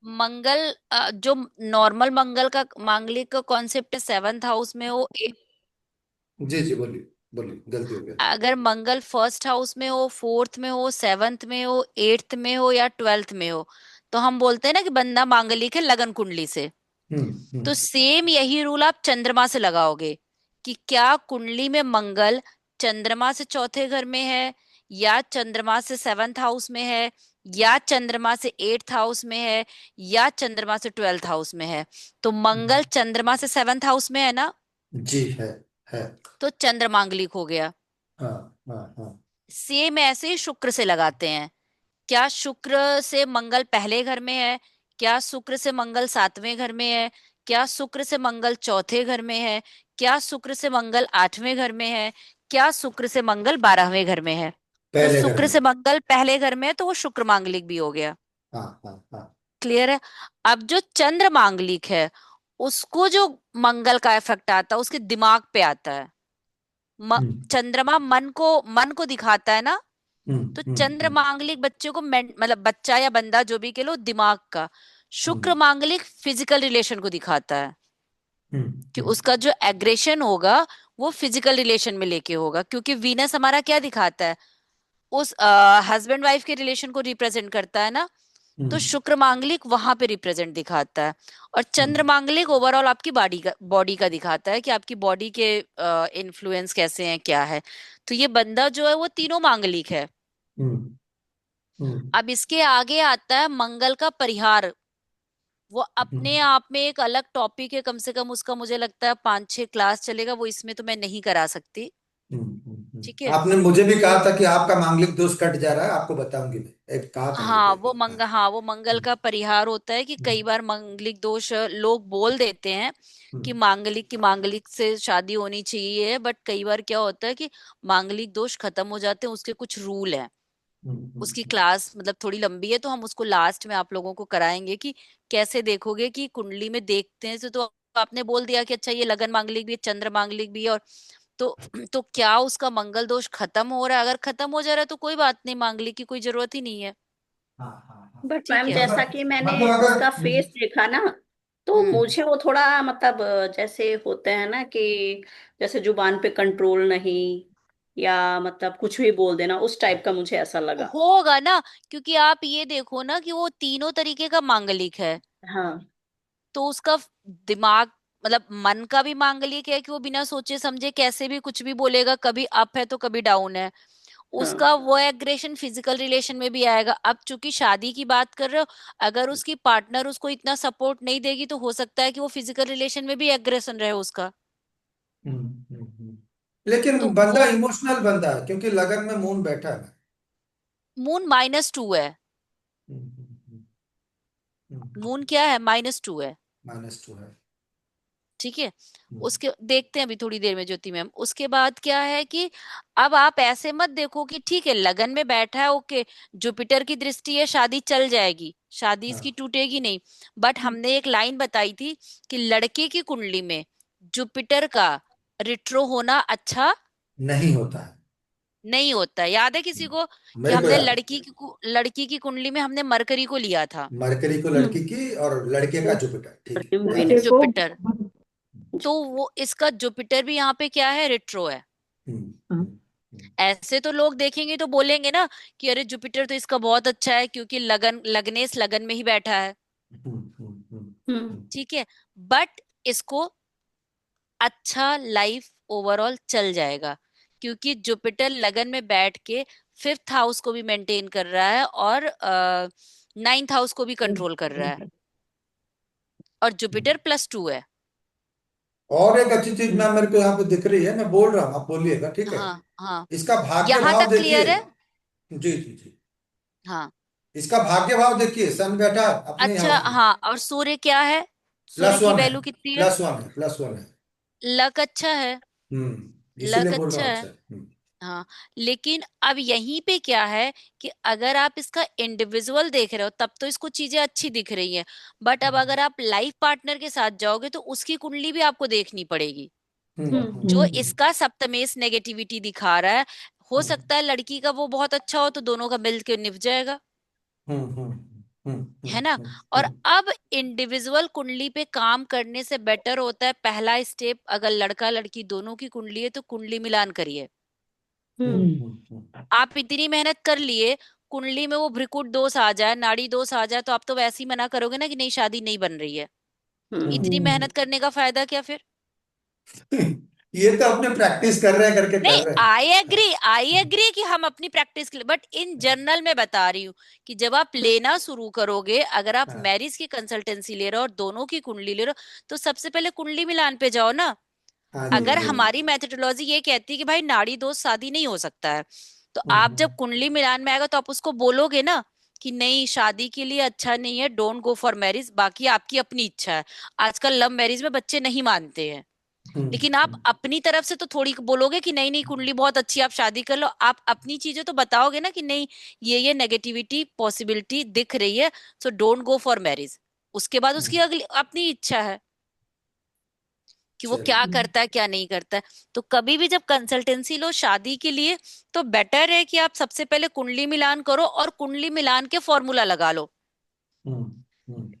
मंगल जो नॉर्मल मंगल का मांगलिक का कॉन्सेप्ट है, सेवंथ हाउस में हो। जी जी, बोलिए बोलिए, गलती हो गया। अगर मंगल फर्स्ट हाउस में हो, फोर्थ में हो, सेवंथ में हो, एट्थ में हो या ट्वेल्थ में हो, तो हम बोलते हैं ना कि बंदा मांगलिक है लगन कुंडली से। तो हम्म। सेम यही रूल आप चंद्रमा से लगाओगे कि क्या कुंडली में मंगल चंद्रमा से चौथे घर में है, या चंद्रमा से सेवंथ हाउस में है, या चंद्रमा से एट्थ हाउस में है, या चंद्रमा से ट्वेल्थ हाउस में है। तो मंगल चंद्रमा से सेवंथ हाउस में है ना, जी है। तो चंद्रमांगलिक हो गया। हाँ हाँ हाँ। सेम ऐसे ही शुक्र से लगाते हैं। क्या शुक्र से मंगल पहले घर में है, क्या शुक्र से मंगल सातवें घर में है, क्या शुक्र से मंगल चौथे घर में है, क्या शुक्र से मंगल आठवें घर में है, क्या शुक्र से मंगल बारहवें घर में है। तो पहले घर शुक्र में। से मंगल पहले घर में है तो वो शुक्र मांगलिक भी हो गया। हाँ हाँ हाँ। क्लियर है। अब जो चंद्र मांगलिक है, उसको जो मंगल का इफेक्ट आता है उसके दिमाग पे आता है। हम्म चंद्रमा मन को दिखाता है ना। हम्म तो हम्म चंद्र हम्म मांगलिक बच्चे को मतलब बच्चा या बंदा जो भी कह लो, दिमाग का। शुक्र हम्म मांगलिक फिजिकल रिलेशन को दिखाता है हम्म कि हम्म उसका जो एग्रेशन होगा वो फिजिकल रिलेशन में लेके होगा, क्योंकि वीनस हमारा क्या दिखाता है, उस हस्बैंड वाइफ के रिलेशन को रिप्रेजेंट करता है ना। तो हम्म शुक्र मांगलिक वहां पे रिप्रेजेंट दिखाता है। और चंद्र हम्म। मांगलिक ओवरऑल आपकी बॉडी का दिखाता है कि आपकी बॉडी के इन्फ्लुएंस कैसे हैं, क्या है। तो ये बंदा जो है वो तीनों मांगलिक है। हम्म हम्म अब इसके आगे आता है मंगल का परिहार। वो अपने हम्म आप में एक अलग टॉपिक है, कम से कम उसका मुझे लगता है 5-6 क्लास चलेगा, वो इसमें तो मैं नहीं करा सकती। ठीक है। आपने मुझे भी कहा था कि आपका मांगलिक दोष कट जा रहा है, आपको बताऊंगी मैं, एक कहा था मुझे एक बार। हाँ। हाँ वो मंगल का परिहार होता है कि कई हम्म बार मांगलिक दोष लोग बोल देते हैं कि हम्म मांगलिक की मांगलिक से शादी होनी चाहिए, बट कई बार क्या होता है कि मांगलिक दोष खत्म हो जाते हैं, उसके कुछ रूल हैं। उसकी हम्म। क्लास मतलब थोड़ी लंबी है, तो हम उसको लास्ट में आप लोगों को कराएंगे कि कैसे देखोगे कि कुंडली में देखते हैं तो आपने बोल दिया कि अच्छा ये लगन मांगलिक भी है, चंद्र मांगलिक भी है, और तो तो क्या उसका मंगल दोष खत्म हो रहा है? अगर खत्म हो जा रहा है तो कोई बात नहीं, मांगलिक की कोई जरूरत ही नहीं है। हाँ हाँ हाँ। ठीक बट मैम है। जैसा कि मैंने मतलब अगर उसका फेस देखा ना, तो हम्म। मुझे वो थोड़ा मतलब जैसे होते हैं ना कि जैसे जुबान पे कंट्रोल नहीं, या मतलब कुछ भी बोल देना, उस टाइप का मुझे ऐसा लगा। होगा ना, क्योंकि आप ये देखो ना कि वो तीनों तरीके का मांगलिक है। हाँ। तो उसका दिमाग मतलब मन का भी मांगलिक है कि वो बिना सोचे समझे कैसे भी कुछ भी बोलेगा, कभी अप है तो कभी डाउन है। हाँ। उसका वो एग्रेशन फिजिकल रिलेशन में भी आएगा। अब चूंकि शादी की बात कर रहे हो, अगर उसकी पार्टनर उसको इतना सपोर्ट नहीं देगी तो हो सकता है कि वो फिजिकल रिलेशन में भी एग्रेशन रहे उसका। लेकिन तो बंदा वो इमोशनल बंदा है, क्योंकि लगन में मून बैठा है। मून -2 है। मून क्या है? -2 है। -2 है। ठीक है। हम्म, उसके देखते हैं अभी थोड़ी देर में ज्योति मैम। उसके बाद क्या है कि अब आप ऐसे मत देखो कि ठीक है लगन में बैठा है, ओके, जुपिटर की दृष्टि है, शादी चल जाएगी, शादी हाँ। इसकी टूटेगी नहीं। बट हमने एक लाइन बताई थी कि लड़के की कुंडली में जुपिटर का रिट्रो होना अच्छा नहीं होता है। नहीं होता है। याद है किसी को कि मेरे को हमने याद है। लड़की की कुंडली में हमने मरकरी को लिया था। मरकरी को हम्म। लड़की की और लड़के का वो जुपिटर, ठीक लड़के में है, याद है। लड़के को। जुपिटर। तो वो इसका जुपिटर भी यहाँ पे क्या है? रिट्रो है। हम्म हाँ। हम्म हम्म ऐसे तो लोग देखेंगे तो बोलेंगे ना कि अरे जुपिटर तो इसका बहुत अच्छा है क्योंकि लगनेस लगन में ही बैठा है। हम्म। ठीक है। बट इसको अच्छा लाइफ ओवरऑल चल जाएगा, क्योंकि जुपिटर लगन में बैठ के फिफ्थ हाउस को भी मेंटेन कर रहा है और नाइन्थ हाउस को भी कंट्रोल कर रहा है। और जुपिटर +2 है। और एक अच्छी चीज मैम मेरे को यहाँ पे दिख रही है, मैं बोल रहा हूँ, आप बोलिएगा, ठीक है। हाँ हाँ। इसका भाग्य यहां भाव तक देखिए। क्लियर है। जी जी जी। हाँ। इसका भाग्य भाव देखिए, सन बैठा अपने अच्छा हाउस में। हाँ, और सूर्य क्या है? सूर्य की +1 है। वैल्यू कितनी है? +1 है। लक अच्छा है। इसीलिए लक बोल रहा अच्छा हूँ है। अच्छा। हाँ। लेकिन अब यहीं पे क्या है कि अगर आप इसका इंडिविजुअल देख रहे हो तब तो इसको चीजें अच्छी दिख रही हैं। बट अब अगर आप लाइफ पार्टनर के साथ जाओगे तो उसकी कुंडली भी आपको देखनी पड़ेगी, जो इसका सप्तमेश नेगेटिविटी दिखा रहा है। हो हम्म सकता है लड़की का वो बहुत अच्छा हो तो दोनों का मिल के निभ जाएगा। हम्म हम्म है ना। और हम्म। अब इंडिविजुअल कुंडली पे काम करने से बेटर होता है पहला स्टेप, अगर लड़का लड़की दोनों की कुंडली है तो कुंडली मिलान करिए। आप इतनी मेहनत कर लिए, कुंडली में वो भ्रिकुट दोष आ जाए, नाड़ी दोष आ जाए, तो आप तो वैसे ही मना करोगे ना कि नहीं शादी नहीं बन रही है। इतनी हम्म। मेहनत करने का फायदा क्या फिर। ये तो अपने प्रैक्टिस कर रहे हैं करके नहीं, कर रहे हैं। आई एग्री कि हम अपनी प्रैक्टिस के लिए, बट इन जनरल में बता रही हूँ कि जब आप लेना शुरू करोगे, अगर आप हाँ मैरिज की कंसल्टेंसी ले रहे हो और दोनों की कुंडली ले रहे हो, तो सबसे पहले कुंडली मिलान पे जाओ ना। हाँ जी अगर हाँ जी। हमारी मेथोडोलॉजी ये कहती है कि भाई नाड़ी दोष शादी नहीं हो सकता है, तो आप हम्म जब कुंडली मिलान में आएगा तो आप उसको बोलोगे ना कि नहीं शादी के लिए अच्छा नहीं है, डोंट गो फॉर मैरिज, बाकी आपकी अपनी इच्छा है। आजकल लव मैरिज में बच्चे नहीं मानते हैं, हम्म लेकिन आप हम्म अपनी तरफ से तो थोड़ी बोलोगे कि नहीं नहीं कुंडली बहुत अच्छी है, आप शादी कर लो। आप अपनी चीजें तो बताओगे ना कि नहीं ये नेगेटिविटी पॉसिबिलिटी दिख रही है, so don't go for marriage. उसके बाद उसकी हम्म, अगली अपनी इच्छा है कि वो क्या चलिए। करता है क्या नहीं करता है। तो कभी भी जब कंसल्टेंसी लो शादी के लिए, तो बेटर है कि आप सबसे पहले कुंडली मिलान करो और कुंडली मिलान के फॉर्मूला लगा लो। हम्म हम्म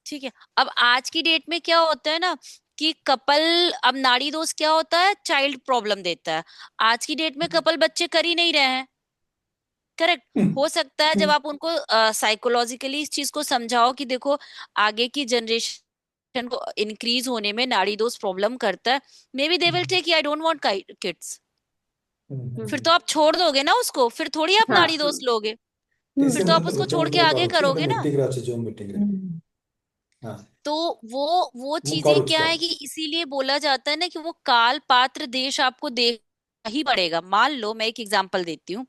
ठीक है। अब आज की डेट में क्या होता है ना कि कपल, अब नाड़ी दोष क्या होता है, चाइल्ड प्रॉब्लम देता है। आज की डेट में कपल बच्चे कर ही नहीं रहे हैं। करेक्ट। हम्म हो सकता है जब आप उनको साइकोलॉजिकली इस चीज को समझाओ कि देखो आगे की जनरेशन को इंक्रीज होने में नाड़ी दोष प्रॉब्लम करता है, maybe they will take I don't want kids. फिर तो हम्म। आप छोड़ दोगे ना उसको, फिर थोड़ी आप हाँ। नाड़ी दोष लोगे। फिर Ese तो आप momento उसको ଗୋଟେ छोड़ के ମୁଁ आगे କରୁଛି ଗୋଟେ करोगे ना। ମିଟିଂରେ ଅଛି ଜୁମ୍ ମିଟିଂରେ। ହଁ तो वो ମୁଁ चीजें କରୁଛି क्या है कि କରୁଛି। इसीलिए बोला जाता है ना कि वो काल पात्र देश आपको देखना ही पड़ेगा। मान लो मैं एक एग्जांपल देती हूँ,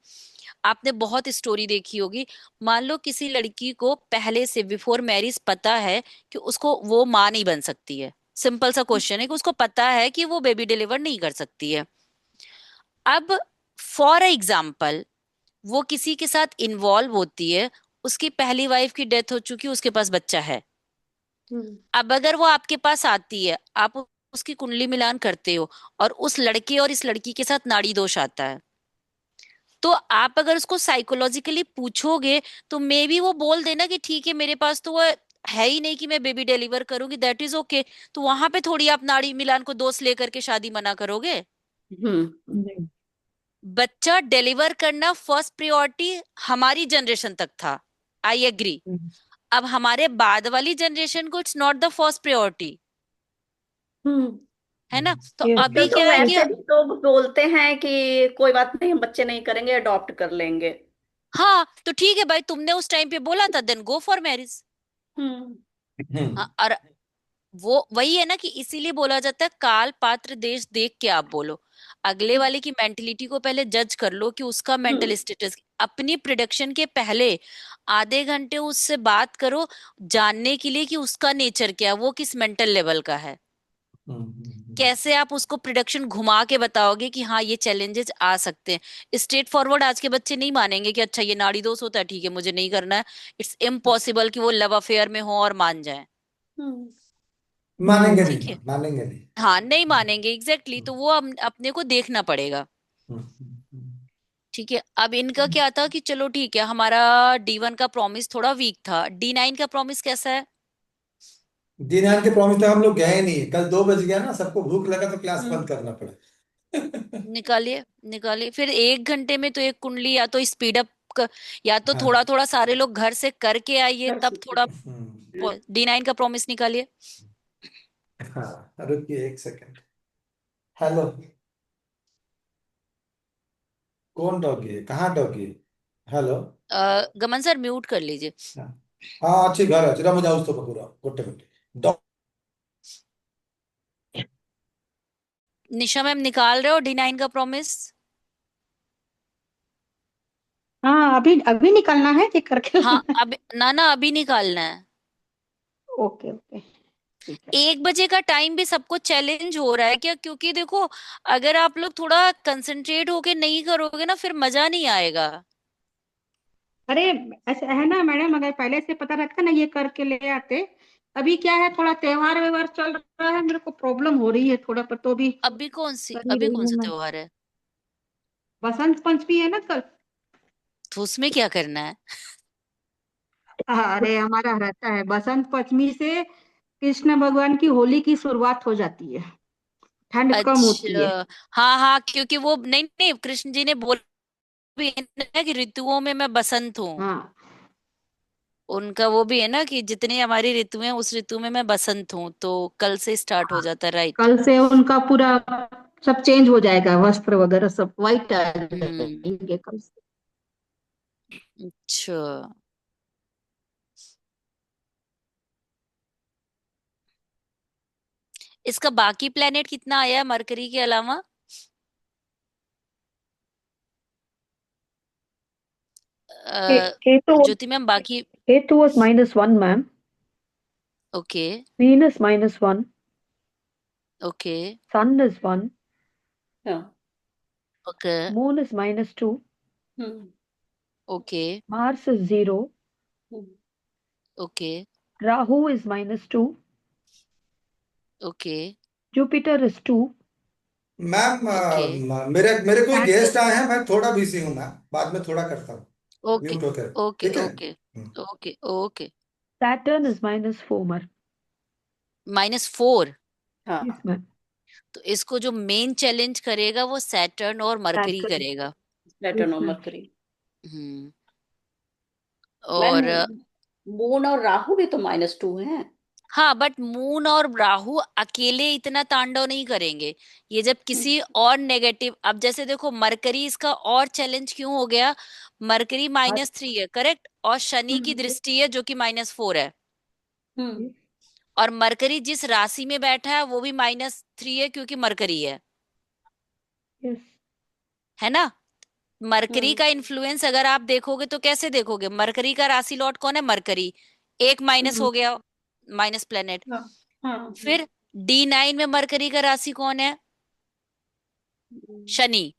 आपने बहुत स्टोरी देखी होगी। मान लो किसी लड़की को पहले से बिफोर मैरिज पता है कि उसको वो माँ नहीं बन सकती है। सिंपल सा क्वेश्चन है कि उसको पता है कि वो बेबी डिलीवर नहीं कर सकती है। अब फॉर एग्जाम्पल वो किसी के साथ इन्वॉल्व होती है, उसकी पहली वाइफ की डेथ हो चुकी, उसके पास बच्चा है। हम्म अब अगर वो आपके पास आती है, आप उसकी कुंडली मिलान करते हो और उस लड़के और इस लड़की के साथ नाड़ी दोष आता है, तो आप अगर उसको साइकोलॉजिकली पूछोगे तो मे बी वो बोल देना कि ठीक है मेरे पास तो वो है ही नहीं कि मैं बेबी डिलीवर करूंगी, दैट इज ओके। तो वहां पे थोड़ी आप नाड़ी मिलान को दोष लेकर के शादी मना करोगे। हम्म बच्चा डिलीवर करना फर्स्ट प्रायोरिटी हमारी जनरेशन तक था, आई एग्री। अब हमारे बाद वाली जनरेशन को it's not the first priority, hmm. है ना। तो आजकल अभी तो क्या है कि वैसे भी लोग बोलते हैं कि कोई बात नहीं हम बच्चे नहीं करेंगे, अडॉप्ट कर लेंगे। हाँ तो ठीक है भाई, तुमने उस टाइम पे बोला था, देन गो फॉर मैरिज। हम्म हाँ, और वो वही है ना कि इसीलिए बोला जाता है काल पात्र देश देख के आप बोलो। अगले वाले की मेंटेलिटी को पहले जज कर लो कि उसका मेंटल हम्म स्टेटस, अपनी प्रिडिक्शन के पहले आधे घंटे उससे बात करो, जानने के लिए कि उसका नेचर क्या है, वो किस मेंटल लेवल का है। कैसे आप उसको प्रिडिक्शन घुमा के बताओगे कि हाँ ये चैलेंजेस आ सकते हैं। स्ट्रेट फॉरवर्ड आज के बच्चे नहीं मानेंगे कि अच्छा ये नाड़ी दोष होता है, ठीक है मुझे नहीं करना है। इट्स इम्पॉसिबल कि वो लव अफेयर में हो और मान जाए। हम्म मानेंगे नहीं, ठीक है। मानेंगे नहीं। हाँ नहीं मानेंगे, एग्जैक्टली exactly, तो वो अपने को देखना पड़ेगा। ठीक है। अब इनका क्या था कि चलो ठीक है, हमारा D1 का प्रॉमिस थोड़ा वीक था, D9 का प्रॉमिस कैसा है। दीनान के प्रॉमिस तक हम लोग गए नहीं, कल 2 बज गया ना, सबको भूख लगा तो क्लास हम्म बंद करना पड़ा। निकालिए निकालिए फिर 1 घंटे में तो एक कुंडली या तो स्पीड अप, या तो थोड़ा हाँ थोड़ा सारे लोग घर से करके आइए कर तब सकते थोड़ा। हम्म, D9 का प्रॉमिस निकालिए। हाँ रुकिए एक सेकंड। हेलो, कौन डॉगी है, कहाँ डॉगी है? हेलो। गमन सर म्यूट कर लीजिए। हाँ हाँ, अच्छी घर अच्छी मुझे उस तो पूरा गोटे गोटे निशा मैम निकाल रहे हो D9 का प्रॉमिस। हाँ, अभी अभी निकलना है कि करके हाँ अब ना ना अभी निकालना है। ओके ओके, ठीक है। 1 बजे का टाइम भी सबको चैलेंज हो रहा है क्या, क्योंकि देखो अगर आप लोग थोड़ा कंसंट्रेट होके नहीं करोगे ना फिर मजा नहीं आएगा। अरे ऐसा है ना मैडम, अगर पहले से पता रहता ना ये करके ले आते। अभी क्या है, थोड़ा त्योहार व्यवहार चल रहा है, मेरे को प्रॉब्लम हो रही है थोड़ा, पर तो भी कर ही अभी रही कौन हूँ सा मैं। त्योहार है। बसंत पंचमी है ना कल। तो उसमें क्या करना है। अरे हमारा रहता है, बसंत पंचमी से कृष्ण भगवान की होली की शुरुआत हो जाती है, ठंड कम होती है। अच्छा, हाँ हाँ, क्योंकि वो नहीं नहीं, कृष्ण जी ने बोला भी है ना कि ऋतुओं में मैं बसंत हूँ। हाँ, उनका वो भी है ना कि जितनी हमारी ऋतुएं हैं, उस ऋतु में मैं बसंत हूँ, तो कल से स्टार्ट हो जाता है, राइट। कल से उनका पूरा सब चेंज हो जाएगा, वस्त्र वगैरह सब वाइट आ हम्म। जाएंगे कल से। अच्छा, इसका बाकी प्लेनेट कितना आया मरकरी के अलावा? Ketu, ज्योति मैम बाकी? Ketu was -1, ma'am. Okay. Venus -1. Okay. Sun is 1. हाँ। Okay. Moon is -2. Hmm. Okay. Mars is 0. Hmm. Okay. Rahu is -2. Okay. Jupiter is 2. Ma'am okay. मेरे मेरे कोई Saturn, गेस्ट आए हैं, मैं थोड़ा बिजी हूँ मैम, बाद में थोड़ा करता हूँ, ओके। म्यूट होकर। ओके। ठीक है। Okay. Okay. Okay. Saturn is -4, ma'am. -4? Yes, हाँ। ma'am. तो इसको जो मेन चैलेंज करेगा वो सैटर्न और मरकरी Saturn. करेगा। सैटर्न Yes, और ma'am. मरकरी। हम्म। मैम, और मून और राहु भी तो -2 हैं। हाँ, बट मून और राहु अकेले इतना तांडव नहीं करेंगे। ये जब हम्म। किसी और नेगेटिव, अब जैसे देखो मरकरी इसका और चैलेंज क्यों हो गया, मरकरी Earth. -3 है, करेक्ट, और शनि की हम्म। दृष्टि है जो कि -4 है। हम्म। Yes. और मरकरी जिस राशि में बैठा है वो भी -3 है क्योंकि मरकरी Yes. है ना। मरकरी हम्म। का इन्फ्लुएंस अगर आप देखोगे तो कैसे देखोगे, मरकरी का राशि लॉर्ड कौन है, मरकरी, एक माइनस हम्म। हो गया, माइनस प्लेनेट। हाँ। हाँ। फिर D9 में मरकरी का राशि कौन है, शनि।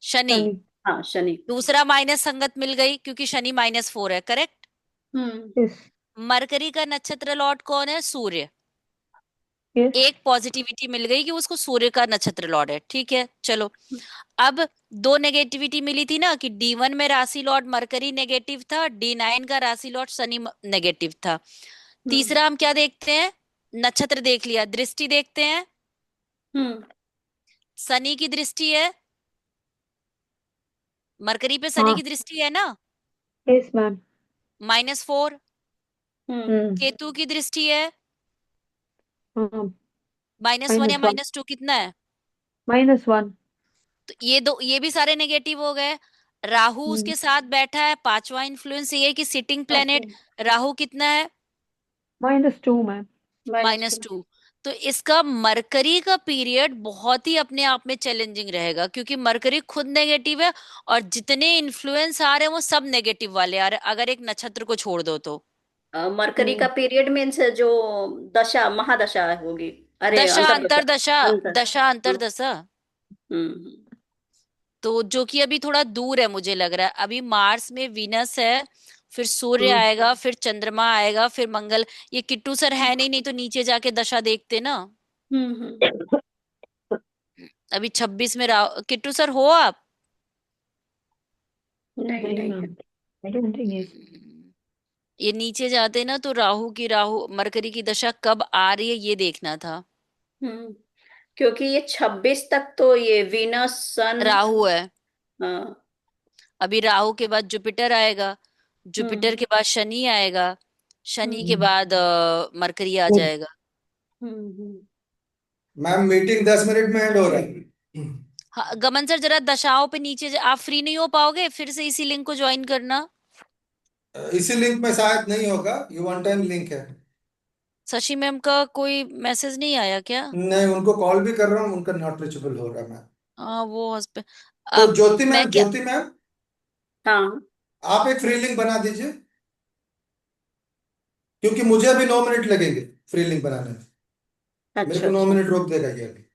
शनि, Sunny. हाँ, शनि। दूसरा माइनस संगत मिल गई क्योंकि शनि -4 है, करेक्ट। हम्म। Yes. मरकरी का नक्षत्र लॉर्ड कौन है, सूर्य। Yes. एक पॉजिटिविटी मिल गई कि उसको सूर्य का नक्षत्र लॉर्ड है, ठीक है चलो। अब दो नेगेटिविटी मिली थी ना कि D1 में राशि लॉर्ड मरकरी नेगेटिव था, D9 का राशि लॉर्ड शनि नेगेटिव था। हम्म। तीसरा हम क्या देखते हैं, नक्षत्र देख लिया, दृष्टि देखते हैं। हम्म। शनि की दृष्टि है, मरकरी पे शनि हाँ. की दृष्टि है ना, Yes, ma'am. -4। हम्म। Hmm. केतु की दृष्टि है, -1 या -1. -2 कितना है। -1. तो ये दो, ये भी सारे नेगेटिव हो गए। राहु Hmm. उसके साथ बैठा है, पांचवा इन्फ्लुएंस ये है कि सिटिंग प्लेनेट। राहु कितना है, -2, ma'am. -2। -2। तो इसका मरकरी का पीरियड बहुत ही अपने आप में चैलेंजिंग रहेगा क्योंकि मरकरी खुद नेगेटिव है, और जितने इन्फ्लुएंस आ रहे हैं वो सब नेगेटिव वाले आ रहे हैं अगर एक नक्षत्र को छोड़ दो तो। मरकरी का Hmm. पीरियड मीन्स जो दशा महादशा होगी। अरे, दशा अंतरदशा। अंतरदशा, अंतर। दशा हाँ। अंतरदशा। हम्म। तो जो कि अभी थोड़ा दूर है मुझे लग रहा है, अभी मार्स में वीनस है, फिर सूर्य Hmm. आएगा, फिर चंद्रमा आएगा, फिर मंगल। ये किट्टू सर है नहीं, नहीं तो नीचे जाके दशा देखते ना। हम्म। अभी 26 में किट्टू सर हो आप? नहीं, नहीं, नहीं है। ma'am. I don't think yes. ये नीचे जाते ना तो राहु मरकरी की दशा कब आ रही है ये देखना था। हम्म। क्योंकि ये 26 तक तो ये वीनस सन। राहु है, हाँ। अभी राहु के बाद जुपिटर आएगा, जुपिटर हम्म। के बाद शनि आएगा, शनि के हम्म। बाद मरकरी आ Good. जाएगा। हम्म। मैम मीटिंग 10 मिनट में एंड हो रहा है। हाँ गमन सर, जरा दशाओं पे नीचे आप फ्री नहीं हो पाओगे, फिर से इसी लिंक को ज्वाइन करना। इसी लिंक में शायद नहीं होगा, ये वन टाइम लिंक है। शशि मैम का कोई मैसेज नहीं आया क्या? नहीं, उनको कॉल भी कर रहा हूँ, उनका नॉट रीचेबल हो रहा है मैम। हाँ वो हस्बैंड। तो अब ज्योति मैं मैम, क्या, ज्योति मैम, हाँ। आप एक फ्री लिंक बना दीजिए, क्योंकि मुझे अभी 9 मिनट लगेंगे फ्री लिंक बनाने में। मेरे अच्छा, को नौ अच्छा। मिनट रोक देगा ये अभी।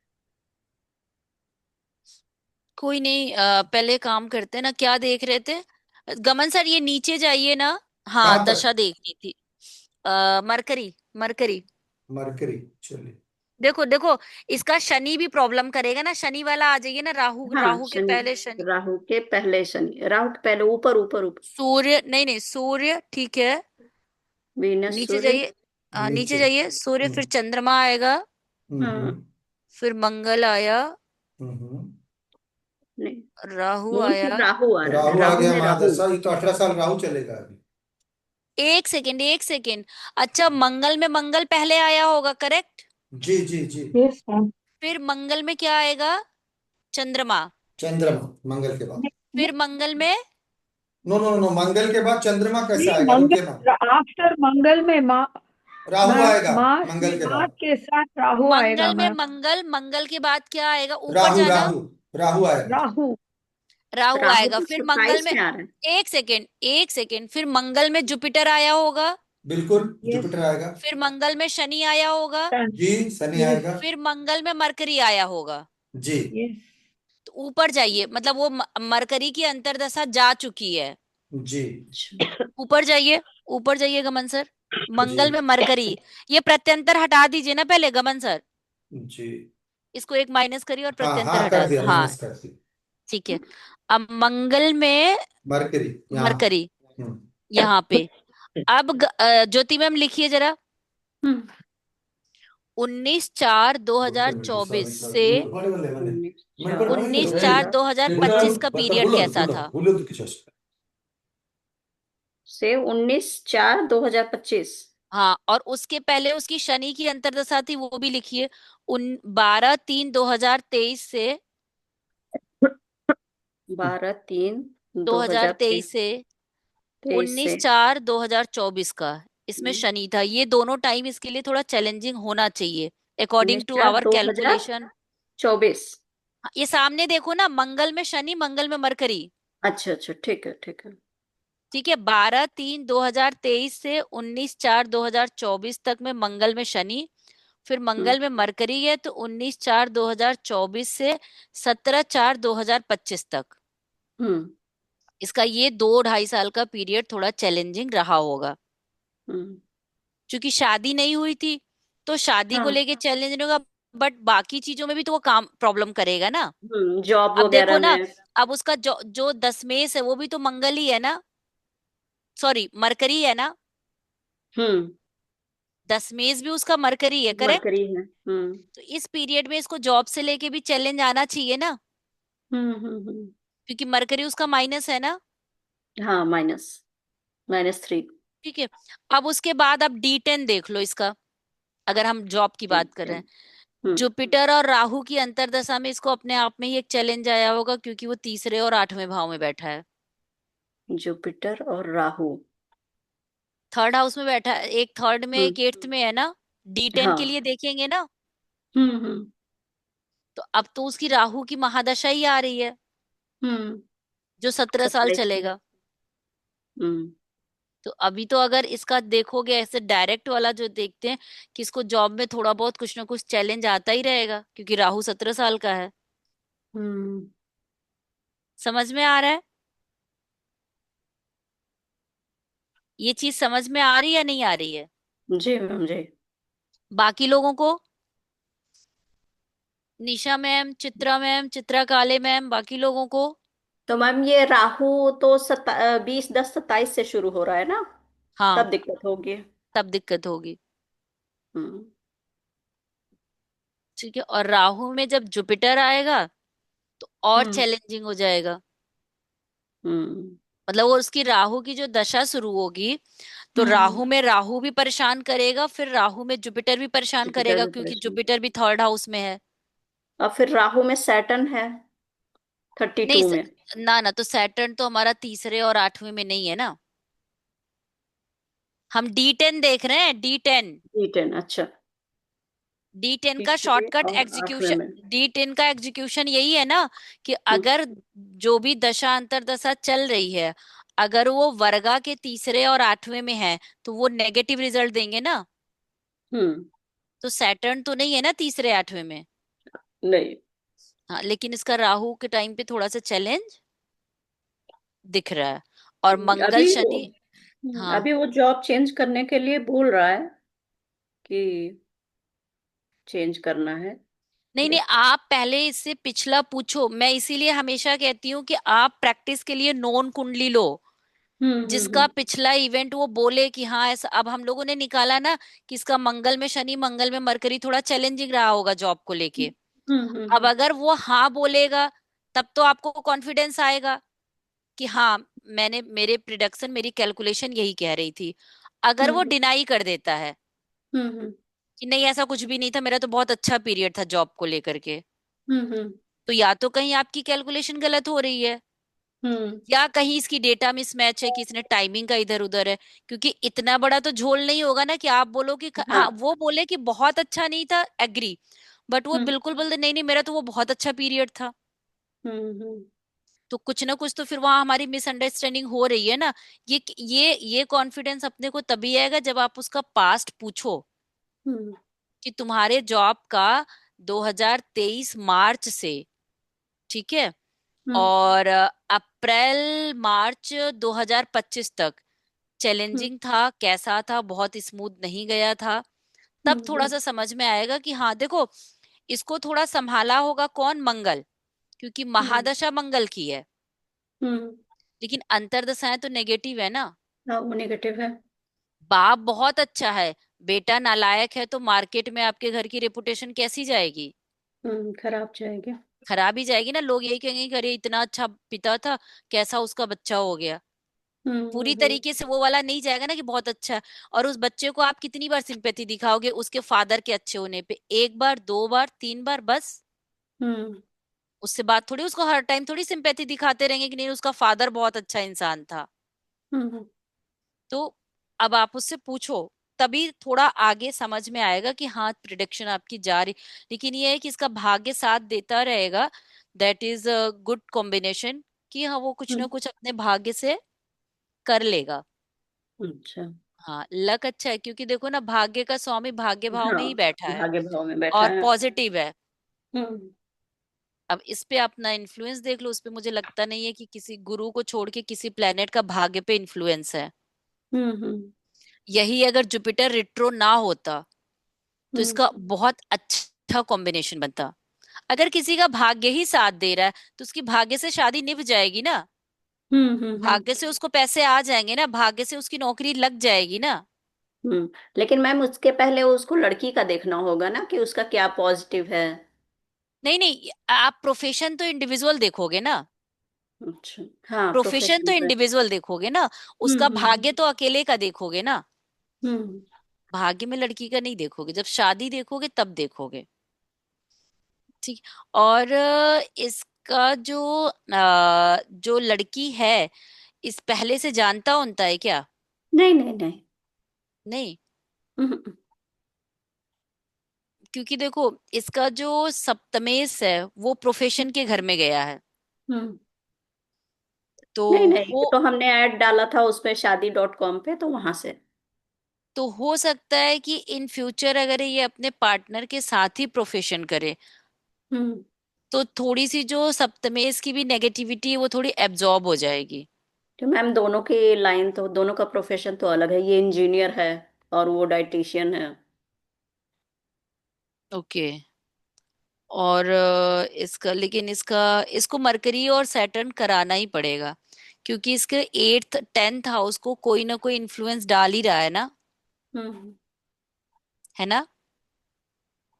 कोई नहीं, पहले काम करते हैं ना, क्या देख रहे थे गमन सर, ये नीचे जाइए ना। हाँ कहाँ तक? दशा देखनी थी, मरकरी, मरकरी। मरकरी, चलिए। देखो देखो, इसका शनि भी प्रॉब्लम करेगा ना, शनि वाला आ जाइए ना, राहु, हाँ, राहु के शनि। पहले शनि। राहु के पहले शनि, राहु के पहले ऊपर ऊपर ऊपर। सूर्य नहीं नहीं, सूर्य ठीक है, वीनस नीचे सूर्य। जाइए, नीचे नीचे। जाइए, सूर्य, फिर चंद्रमा आएगा, हाँ। फिर मंगल आया, हम्म। नहीं, राहु मून फिर आया। राहु आ रहा है, राहु आ राहु गया में राहु। महादशा, ये तो 18 साल राहु चलेगा अभी। एक सेकेंड, एक सेकेंड। अच्छा, मंगल में मंगल पहले आया होगा, करेक्ट? जी जी जी। Yes, ma'am. फिर मंगल में क्या आएगा? चंद्रमा। चंद्रमा मंगल के बाद। फिर मंगल में नो नो नो, मंगल के बाद चंद्रमा कैसे नहीं, आएगा, रुके ना। आफ्टर मंगल में राहु मैम, आएगा मार्च में मंगल के मार्च बाद। के साथ राहु आएगा मंगल में मैम। मंगल, मंगल के बाद क्या आएगा? ऊपर राहु जाना। राहु राहु आएगा। राहु। राहु राहु आएगा, तो फिर मंगल 27 में। में आ रहा है। एक सेकेंड, एक सेकेंड, फिर मंगल में जुपिटर आया होगा। बिल्कुल यस। जुपिटर आएगा। फिर मंगल में शनि आया होगा। जी शनि यस। आएगा। फिर मंगल में मरकरी आया होगा। जी यस। तो ऊपर जाइए, मतलब वो मरकरी की अंतर्दशा जा चुकी है। जी अच्छा। ऊपर जाइए, ऊपर जाइए गमन सर। जी मंगल में मरकरी, ये प्रत्यंतर हटा दीजिए ना पहले गमन सर। जी। इसको एक माइनस करिए और हाँ प्रत्यंतर हाँ हटा, कर दिया, हाँ, माइनस कर दिया। ठीक है। अब मंगल में मरकरी यहाँ। मरकरी हम्म। यहाँ पे। अब ज्योति मैम लिखिए जरा। हम्म। 19/4/2024 से उन्नीस 19/4/2025 का पीरियड कैसा था? से 19/4/2025। हाँ, और उसके पहले उसकी शनि की अंतर्दशा थी, वो भी लिखिए। 12/3/2023 से 12/3/2023 से से 19/4/2024 का इसमें उन्नीस शनि था। ये दोनों टाइम इसके लिए थोड़ा चैलेंजिंग होना चाहिए अकॉर्डिंग टू चार आवर दो हजार कैलकुलेशन। चौबीस ये सामने देखो ना, मंगल में शनि, मंगल में मरकरी। अच्छा अच्छा, ठीक है ठीक है। ठीक है, 12/3/2023 से 19/4/2024 तक में मंगल में शनि, फिर हम्म मंगल में मरकरी है, तो 19/4/2024 से 17/4/2025 तक। हम्म इसका ये 2-2.5 साल का पीरियड थोड़ा चैलेंजिंग रहा होगा। हम्म। क्योंकि शादी नहीं हुई थी, तो शादी को हाँ। लेके चैलेंज नहीं होगा, बट बाकी चीजों में भी तो वो काम प्रॉब्लम करेगा ना। जॉब अब देखो वगैरह ना, में। अब उसका जो जो दशमेश है वो भी तो मंगल ही है ना, सॉरी मरकरी है ना। हम्म। दशमेश भी उसका मरकरी है, करेक्ट? मरकरी है। तो इस पीरियड में इसको जॉब से लेके भी चैलेंज आना चाहिए ना, हम्म। क्योंकि मरकरी उसका माइनस है ना। हाँ, -3। ठीक है। अब उसके बाद अब D10 देख लो इसका, अगर हम जॉब की बात ठीक कर है। रहे हैं। जुपिटर और राहु की अंतर्दशा में इसको अपने आप में ही एक चैलेंज आया होगा, क्योंकि वो तीसरे और 8वें भाव में बैठा है। जुपिटर और राहु। थर्ड हाउस में बैठा है, एक थर्ड में हम्म। एक एट्थ में है ना। D10 के हाँ। लिए देखेंगे ना, हम्म। तो अब तो उसकी राहु की महादशा ही आ रही है, हम्म। जो 17 साल 27 में। चलेगा। हम्म। तो अभी तो अगर इसका देखोगे ऐसे डायरेक्ट वाला जो देखते हैं, कि इसको जॉब में थोड़ा बहुत कुछ ना कुछ चैलेंज आता ही रहेगा, क्योंकि राहु 17 साल का है। हम्म। समझ में आ रहा है? ये चीज समझ में आ रही है या नहीं आ रही है? जी मैम जी। बाकी लोगों को, निशा मैम, चित्रा मैम, चित्रा काले मैम, बाकी लोगों को। तो मैम ये राहु तो 20/10/27 से शुरू हो रहा है ना, हाँ, तब दिक्कत होगी। तब दिक्कत होगी। हम्म ठीक है, और राहु में जब जुपिटर आएगा तो और हम्म चैलेंजिंग हो जाएगा। हम्म मतलब वो उसकी राहु की जो दशा शुरू होगी, तो हम्म। राहु में राहु भी परेशान करेगा, फिर राहु में जुपिटर भी परेशान जुपिटर करेगा, भी क्योंकि परेशान। जुपिटर भी थर्ड हाउस में है। और फिर राहु में सैटर्न है नहीं 32 में। ना ना, तो सैटर्न तो हमारा तीसरे और 8वें में नहीं है ना। हम D10 देख रहे हैं, D10। D10, अच्छा। D10 का तीसरे शॉर्टकट और 8वें एग्जीक्यूशन, में। D10 का एग्जीक्यूशन यही है ना, कि हम्म अगर जो भी दशा अंतर्दशा चल रही है, अगर वो वर्गा के तीसरे और 8वें में है, तो वो नेगेटिव रिजल्ट देंगे ना। हम्म। तो सैटर्न तो नहीं है ना तीसरे 8वें में। नहीं। हाँ, लेकिन इसका राहु के टाइम पे थोड़ा सा चैलेंज दिख रहा है। और मंगल अभी वो शनि, हाँ। अभी वो जॉब चेंज करने के लिए बोल रहा है कि चेंज करना है। नहीं नहीं, देखो। आप पहले इससे पिछला पूछो। मैं इसीलिए हमेशा कहती हूँ कि आप प्रैक्टिस के लिए नॉन कुंडली लो, जिसका हम्म। पिछला इवेंट वो बोले कि हाँ ऐसा। अब हम लोगों ने निकाला ना कि इसका मंगल में शनि, मंगल में मरकरी थोड़ा चैलेंजिंग रहा होगा जॉब को लेके। अब हम्म। अगर वो हाँ बोलेगा तब तो आपको कॉन्फिडेंस आएगा कि हाँ, मैंने, मेरे प्रिडिक्शन, मेरी कैलकुलेशन यही कह रही थी। अगर वो हम्म। डिनाई कर देता है हम्म। कि नहीं ऐसा कुछ भी नहीं था, मेरा तो बहुत अच्छा पीरियड था जॉब को लेकर के, हम्म। तो या तो कहीं आपकी कैलकुलेशन गलत हो रही है, हम्म। या कहीं इसकी डेटा मिसमैच है कि इसने टाइमिंग का इधर उधर है। क्योंकि इतना बड़ा तो झोल नहीं होगा ना कि आप बोलो कि हाँ, हाँ। वो बोले कि बहुत अच्छा नहीं था, एग्री, बट वो हम्म। बिल्कुल बोल दे नहीं नहीं मेरा तो वो बहुत अच्छा पीरियड था। हम्म। तो कुछ ना कुछ तो फिर वहां हमारी मिसअंडरस्टैंडिंग हो रही है ना। ये कॉन्फिडेंस अपने को तभी आएगा जब आप उसका पास्ट पूछो हम्म। कि तुम्हारे जॉब का 2023 मार्च से, ठीक है, हम्म। और अप्रैल मार्च 2025 तक हम्म। चैलेंजिंग था, कैसा था, बहुत स्मूथ नहीं गया था। तब थोड़ा हम्म। सा समझ में आएगा कि हाँ देखो, इसको थोड़ा संभाला होगा कौन, मंगल, क्योंकि हम्म। महादशा मंगल की है। हम्म। लेकिन अंतर्दशाएं तो नेगेटिव है ना। हाँ, वो नेगेटिव है। बाप बहुत अच्छा है, बेटा नालायक है, तो मार्केट में आपके घर की रेपुटेशन कैसी जाएगी? खराब जाएगी। खराब ही जाएगी ना। लोग यही कहेंगे कि अरे इतना अच्छा पिता था, कैसा उसका बच्चा हो गया। पूरी हम्म। तरीके से वो वाला नहीं जाएगा ना कि बहुत अच्छा है। और उस बच्चे को आप कितनी बार सिंपैथी दिखाओगे उसके फादर के अच्छे होने पे? एक बार, दो बार, तीन बार, बस। हम्म। उससे बात थोड़ी, उसको हर टाइम थोड़ी सिंपैथी दिखाते रहेंगे कि नहीं उसका फादर बहुत अच्छा इंसान था। हम्म। तो अब आप उससे पूछो, तभी थोड़ा आगे समझ में आएगा कि हाँ प्रिडिक्शन आपकी जा रही। लेकिन ये है कि इसका भाग्य साथ देता रहेगा, that is a good combination, कि हाँ वो कुछ ना हम्म। कुछ अपने भाग्य से कर लेगा। अच्छा। हाँ लक अच्छा है, क्योंकि देखो ना भाग्य का स्वामी भाग्य भाव हाँ, में ही बैठा है भाग्य भाव में बैठा और है। पॉजिटिव है। हम्म। अब इस पे अपना इन्फ्लुएंस देख लो, उस पे मुझे लगता नहीं है कि किसी गुरु को छोड़ के किसी प्लेनेट का भाग्य पे इन्फ्लुएंस है। हम्म। यही अगर जुपिटर रिट्रो ना होता तो हम्म। इसका बहुत अच्छा कॉम्बिनेशन बनता। अगर किसी का भाग्य ही साथ दे रहा है तो उसकी भाग्य से शादी निभ जाएगी ना, हम्म। भाग्य से उसको पैसे आ जाएंगे ना, भाग्य से उसकी नौकरी लग जाएगी ना। हम्म। लेकिन मैम उसके पहले उसको लड़की का देखना होगा ना कि उसका क्या पॉजिटिव है। नहीं नहीं, आप प्रोफेशन तो इंडिविजुअल देखोगे ना। अच्छा। हाँ, प्रोफेशन प्रोफेशन तो तो है। इंडिविजुअल देखोगे ना, उसका हम्म। भाग्य तो अकेले का देखोगे ना। हम्म। भाग्य में लड़की का नहीं देखोगे, जब शादी देखोगे तब देखोगे। ठीक। और इसका जो लड़की है, इस पहले से जानता उनता है क्या? नहीं नहीं नहीं। नहीं। हम्म। क्योंकि देखो इसका जो सप्तमेश है वो प्रोफेशन के घर में गया है, हम्म। तो नहीं नहीं, हो ये तो हमने ऐड डाला था उस पे शादी.com पे, तो वहां से। तो हो सकता है कि इन फ्यूचर अगर ये अपने पार्टनर के साथ ही प्रोफेशन करे हम्म। तो थोड़ी सी जो सप्तमेश की भी नेगेटिविटी है वो थोड़ी एब्जॉर्ब हो जाएगी। तो मैम दोनों की लाइन तो, दोनों का प्रोफेशन तो अलग है, ये इंजीनियर है और वो डाइटिशियन है। ओके। और इसका, लेकिन इसका, इसको मरकरी और सैटर्न कराना ही पड़ेगा, क्योंकि इसके एट्थ टेंथ हाउस को कोई ना कोई इन्फ्लुएंस डाल ही रहा है ना, हम्म। है ना।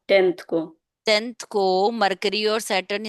10th को। टेंथ को मरकरी और सैटर्न